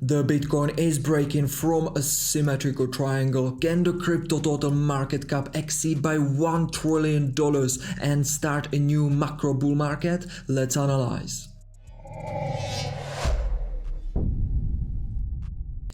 The Bitcoin is breaking from a symmetrical triangle. Can the crypto total market cap exceed by $1 trillion and start a new macro bull market? Let's analyze.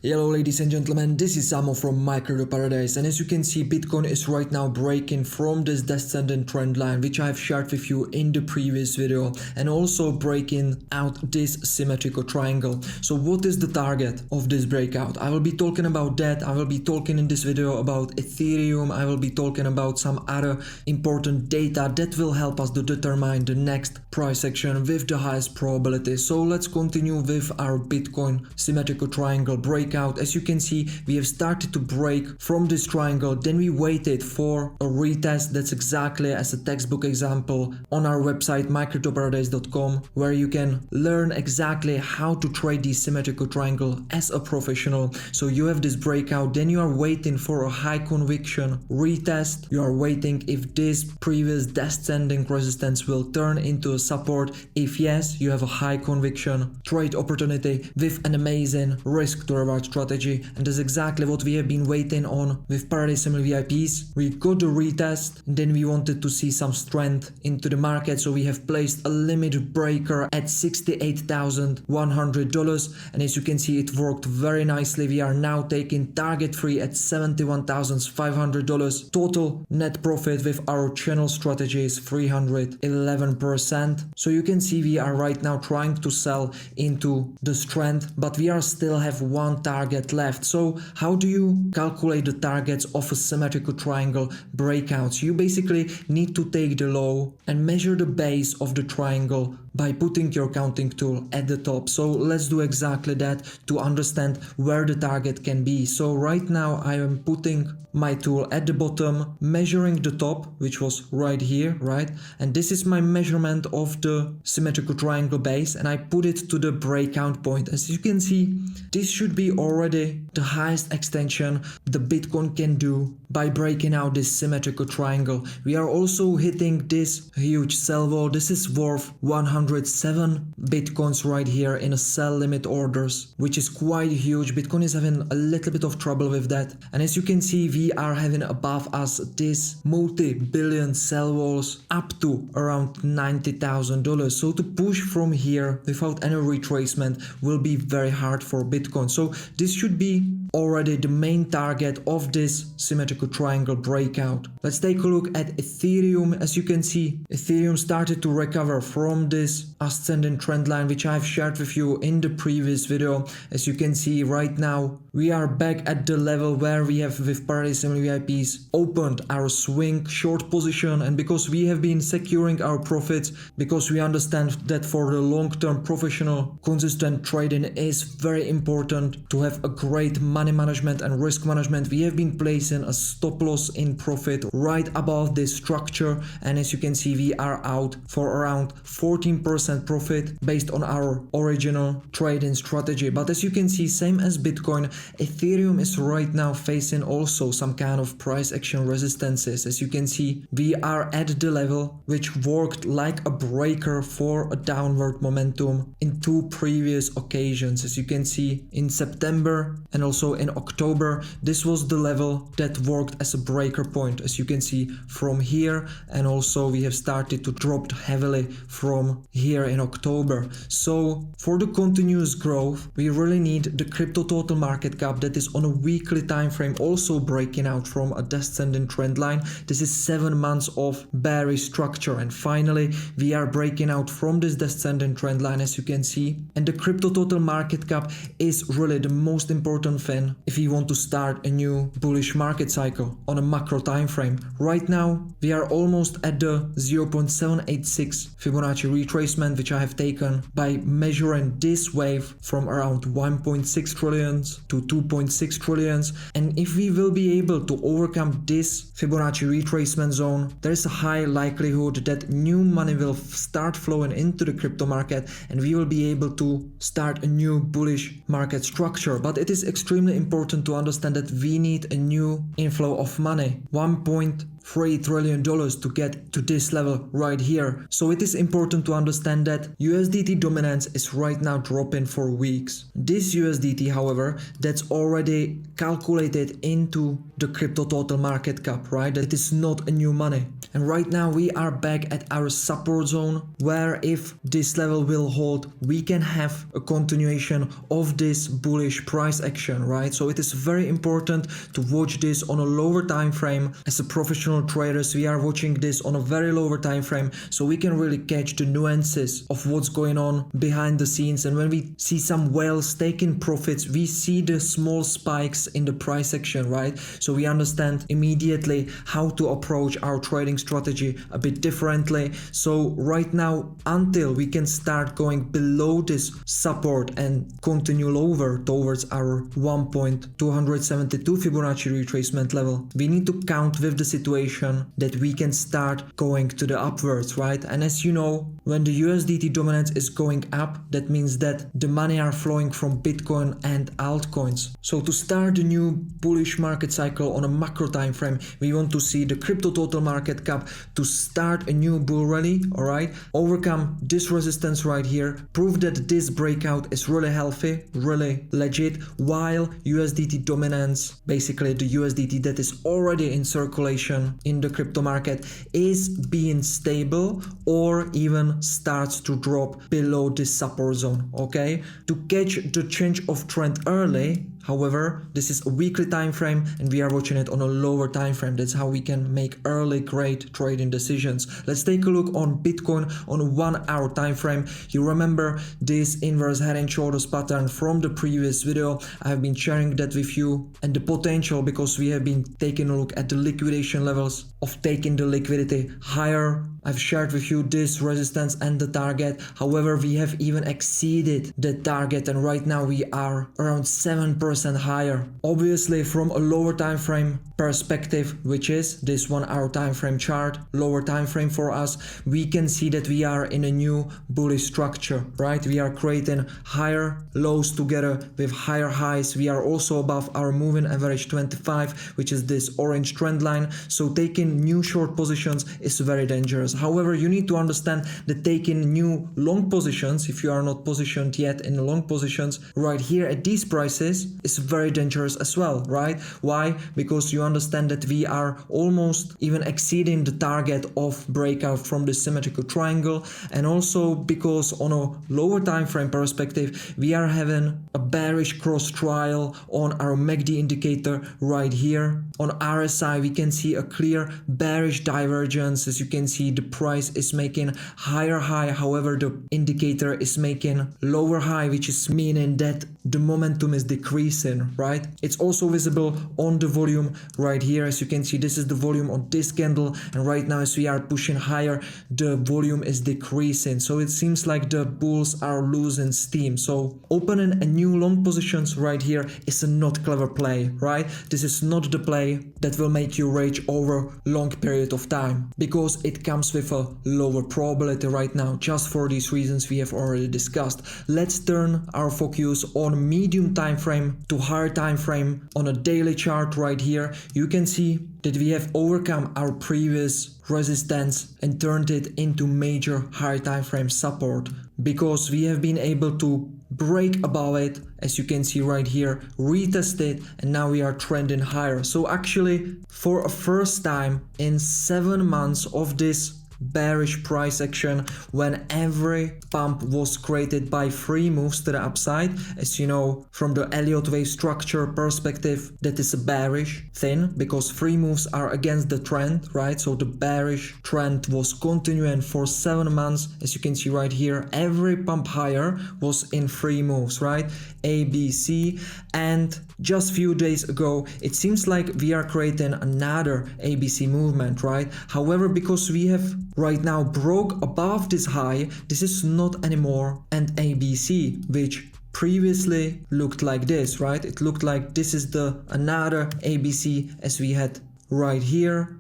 Hello ladies and gentlemen, this is Samo from My Crypto Paradise, and as you can see, Bitcoin is right now breaking from this descending trend line which I have shared with you in the previous video, and also breaking out this symmetrical triangle. So what is the target of this breakout? I will be talking about that. I will be talking in this video about Ethereum. I will be talking about some other important data that will help us to determine the next price action with the highest probability. So let's continue with our Bitcoin symmetrical triangle breakout. As you can see, we have started to break from this triangle, then we waited for a retest. That's exactly as a textbook example on our website mycryptoparadise.com, where you can learn exactly how to trade the symmetrical triangle as a professional. So you have this breakout, then you are waiting for a high conviction retest. You are waiting if this previous descending resistance will turn into a support. If yes, you have a high conviction trade opportunity with an amazing risk to reward strategy, and that's exactly what we have been waiting on with Paradise Simul VIPs. We got the retest, and then we wanted to see some strength into the market, so we have placed a limit breaker at $68,100, and as you can see, it worked very nicely. We are now taking target free at $71,500. Total net profit with our channel strategy is 311%. So you can see we are right now trying to sell into the strength, but we are still have one target left. So how do you calculate the targets of a symmetrical triangle breakouts? You basically need to take the low and measure the base of the triangle by putting your counting tool at the top. So let's do exactly that to understand where the target can be. So right now I am putting my tool at the bottom, measuring the top, which was right here, right? And this is my measurement of the symmetrical triangle base, and I put it to the breakout point. As you can see, this should be already the highest extension the Bitcoin can do by breaking out this symmetrical triangle. We are also hitting this huge sell wall. This is worth 107 Bitcoins right here in a sell limit orders, which is quite huge. Bitcoin is having a little bit of trouble with that. And as you can see, we are having above us this multi-billion sell walls up to around $90,000. So to push from here without any retracement will be very hard for Bitcoin. So this should be already the main target of this symmetrical triangle breakout. Let's take a look at Ethereum. As you can see, Ethereum started to recover from this ascending trend line which I've shared with you in the previous video. As you can see right now, we are back at the level where we have with Paradise Simul VIPs opened our swing short position, and because we have been securing our profits, because we understand that for the long-term professional consistent trading is very important to have a great money management and risk management, we have been placing a stop loss in profit right above this structure, and as you can see, we are out for around 14% profit based on our original trading strategy. But as you can see, same as Bitcoin, Ethereum is right now facing also some kind of price action resistances. As you can see, we are at the level which worked like a breaker for a downward momentum in two previous occasions. As you can see, in September and also in October, this was the level that worked as a breaker point, as you can see from here, and also we have started to drop heavily from here in October. So for the continuous growth, we really need the crypto total market cap that is on a weekly time frame also breaking out from a descending trend line. This is 7 months of bearish structure, and finally we are breaking out from this descending trend line, as you can see, and the crypto total market cap is really the most important thing if you want to start a new bullish market cycle on a macro time frame. Right now we are almost at the 0.786 Fibonacci retracement which I have taken by measuring this wave from around 1.6 trillions to 2.6 trillions, and if we will be able to overcome this Fibonacci retracement zone, there is a high likelihood that new money will start flowing into the crypto market and we will be able to start a new bullish market structure. But it is extremely important to understand that we need a new inflow of money. 1.5 $3 trillion to get to this level right here. So it is important to understand that USDT dominance is right now dropping for weeks. This USDT, however, that's already calculated into the crypto total market cap, right? It is not a new money. And right now we are back at our support zone, where if this level will hold, we can have a continuation of this bullish price action, right? So it is very important to watch this on a lower time frame. As a professional traders, we are watching this on a very lower time frame, so we can really catch the nuances of what's going on behind the scenes. And when we see some whales taking profits, we see the small spikes in the price action, right? So we understand immediately how to approach our trading strategy a bit differently. So right now, until we can start going below this support and continue lower towards our 1.272 Fibonacci retracement level, we need to count with the situation that we can start going to the upwards, right? And as you know, when the USDT dominance is going up, that means that the money are flowing from Bitcoin and altcoins. So to start the new bullish market cycle on a macro time frame, we want to see the crypto total market cap to start a new bull rally, all right? Overcome this resistance right here, prove that this breakout is really healthy, really legit, while USDT dominance, basically the USDT that is already in circulation in the crypto market, is being stable or even starts to drop below this support zone, okay? To catch the change of trend early, however, this is a weekly time frame and we are watching it on a lower time frame. That's how we can make early great trading decisions. Let's take a look on Bitcoin on a 1 hour time frame. You remember this inverse head and shoulders pattern from the previous video. I have been sharing that with you, and the potential, because we have been taking a look at the liquidation levels of taking the liquidity higher. I've shared with you this resistance and the target. However, we have even exceeded the target, and right now we are around 7% higher. Obviously, from a lower time frame perspective, which is this 1 hour time frame chart, lower time frame for us, we can see that we are in a new bullish structure, right? We are creating higher lows together with higher highs. We are also above our moving average 25, which is this orange trend line. So taking new short positions is very dangerous. However, you need to understand that taking new long positions, if you are not positioned yet in the long positions right here at these prices, is very dangerous as well, right? Why? Because you understand that we are almost even exceeding the target of breakout from the symmetrical triangle, and also because on a lower time frame perspective, we are having a bearish cross trial on our MACD indicator right here. On RSI, we can see a clear bearish divergence. As you can see, the price is making higher high, however the indicator is making lower high, which is meaning that the momentum is decreasing, right? It's also visible on the volume right here. As you can see, this is the volume on this candle, and right now as we are pushing higher, the volume is decreasing. So it seems like the bulls are losing steam. So opening a new long positions right here is a not clever play, right? This is not the play that will make you rage over long period of time, because it comes with a lower probability right now, just for these reasons we have already discussed. Let's turn our focus on medium time frame to higher time frame. On a daily chart right here, you can see that we have overcome our previous resistance and turned it into major higher time frame support, because we have been able to break above it, as you can see right here, retest it, and now we are trending higher. So actually, for a first time in 7 months of this bearish price action, when every pump was created by free moves to the upside, as you know, from the Elliott wave structure perspective, that is a bearish thing, because free moves are against the trend, right? So the bearish trend was continuing for 7 months. As you can see right here, every pump higher was in free moves, right? A, B, C, and just few days ago, it seems like we are creating another ABC movement, right? However, because we have right now broke above this high, this is not anymore an ABC, which previously looked like this, right? It looked like this is the another ABC as we had right here,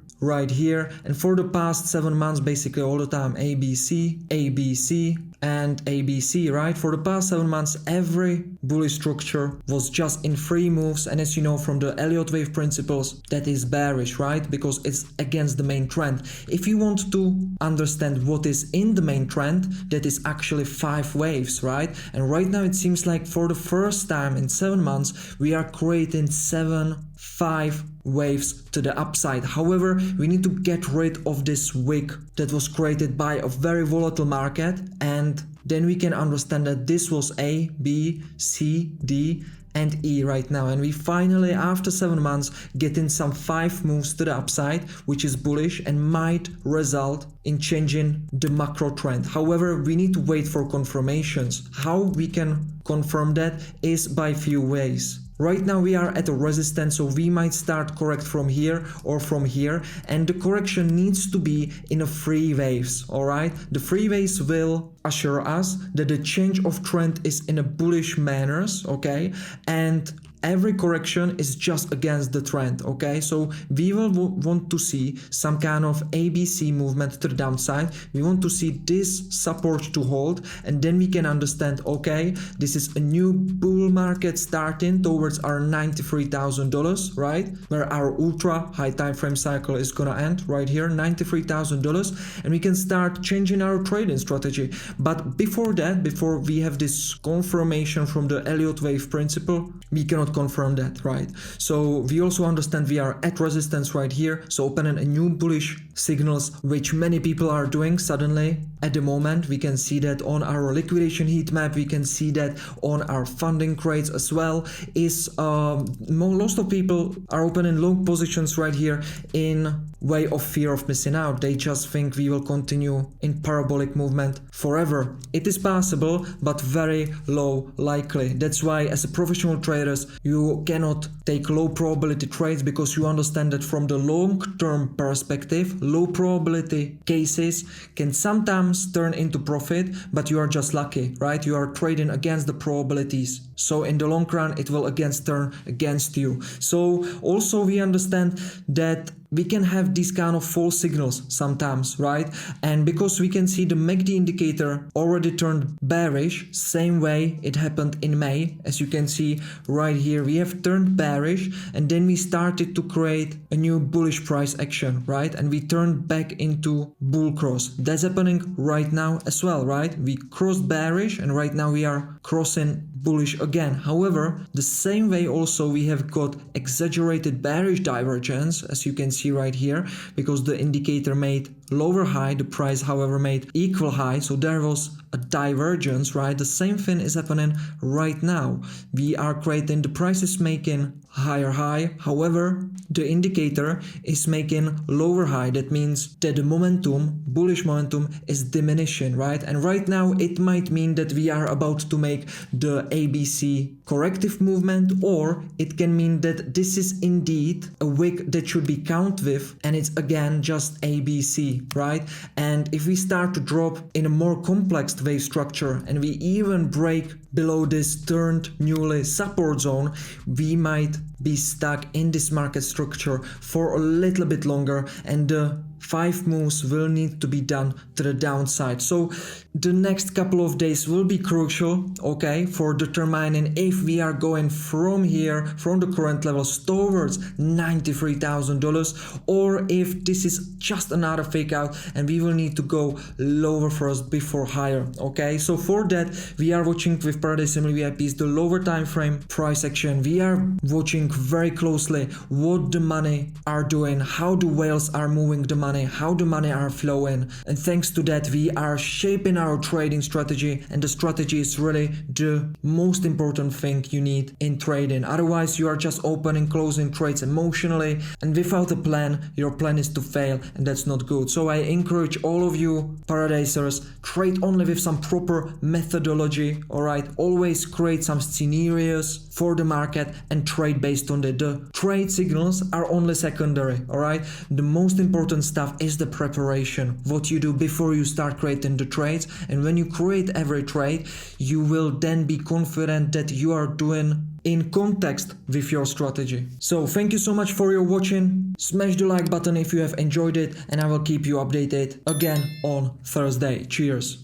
and for the past 7 months, basically all the time, ABC, ABC, and ABC, right? For the past 7 months, every bullish structure was just in 3 moves, and as you know from the Elliott wave principles, that is bearish, right? Because it's against the main trend. If you want to understand what is in the main trend, that is actually 5 waves, right? And right now it seems like for the first time in 7 months we are creating 5 waves to the upside. However, we need to get rid of this wick that was created by a very volatile market, and then we can understand that this was A, B, C, D and E right now, and we finally after 7 months getting some 5 moves to the upside, which is bullish and might result in changing the macro trend. However, we need to wait for confirmations. How we can confirm that is by few ways. Right now we are at a resistance, so we might start correct from here or from here, and the correction needs to be in a 3 waves, alright? The 3 waves will assure us that the change of trend is in a bullish manners, okay? And every correction is just against the trend, okay? So we will want to see some kind of ABC movement to the downside. We want to see this support to hold, and then we can understand, okay, this is a new bull market starting towards our $93,000, right? Where our ultra high time frame cycle is gonna end right here, $93,000, and we can start changing our trading strategy. But before that, before we have this confirmation from the Elliott wave principle, we cannot confirm that, right? So we also understand we are at resistance right here, so opening a new bullish signals, which many people are doing suddenly at the moment. We can see that on our liquidation heat map, we can see that on our funding trades as well, is most of people are opening long positions right here in way of fear of missing out. They just think we will continue in parabolic movement forever. It is possible, but very low likely. That's why as a professional traders, you cannot take low probability trades, because you understand that from the long-term perspective, low probability cases can sometimes turn into profit, but you are just lucky, right? You are trading against the probabilities. So in the long run, it will again turn against you. So also we understand that we can have these kind of false signals sometimes, right? And because we can see the MACD indicator already turned bearish, same way it happened in May. As you can see right here, we have turned bearish, and then we started to create a new bullish price action, right? And we turned back into bull cross. That's happening right now as well, right? We crossed bearish, and right now we are crossing bullish again. However, the same way also we have got exaggerated bearish divergence, as you can see right here, because the indicator made lower high, the price however made equal high, so there was a divergence, right? The same thing is happening right now. We are creating, the price is making higher high, however the indicator is making lower high. That means that the momentum, bullish momentum, is diminishing, right? And right now it might mean that we are about to make the ABC corrective movement, or it can mean that this is indeed a wick that should be counted with, and it's again just ABC, right? And if we start to drop in a more complex wave structure, and we even break below this turned newly support zone, we might be stuck in this market structure for a little bit longer, and the 5 moves will need to be done to the downside. So the next couple of days will be crucial, okay, for determining if we are going from here, from the current levels towards $93,000, or if this is just another fake out and we will need to go lower first before higher, okay? So for that, we are watching with Paradise Family VIPs the lower time frame price action. We are watching very closely what the money are doing, how the whales are moving the money, how the money are flowing, and thanks to that we are shaping our trading strategy, and the strategy is really the most important thing you need in trading. Otherwise you are just opening, closing trades emotionally, and without a plan, your plan is to fail, and that's not good. So I encourage all of you paradisers, trade only with some proper methodology, alright? Always create some scenarios for the market and trade based on that. The trade signals are only secondary, alright? The most important stuff is the preparation, what you do before you start creating the trades, and when you create every trade, you will then be confident that you are doing in context with your strategy. So thank you so much for your watching. Smash the like button if you have enjoyed it, and I will keep you updated again on Thursday. Cheers.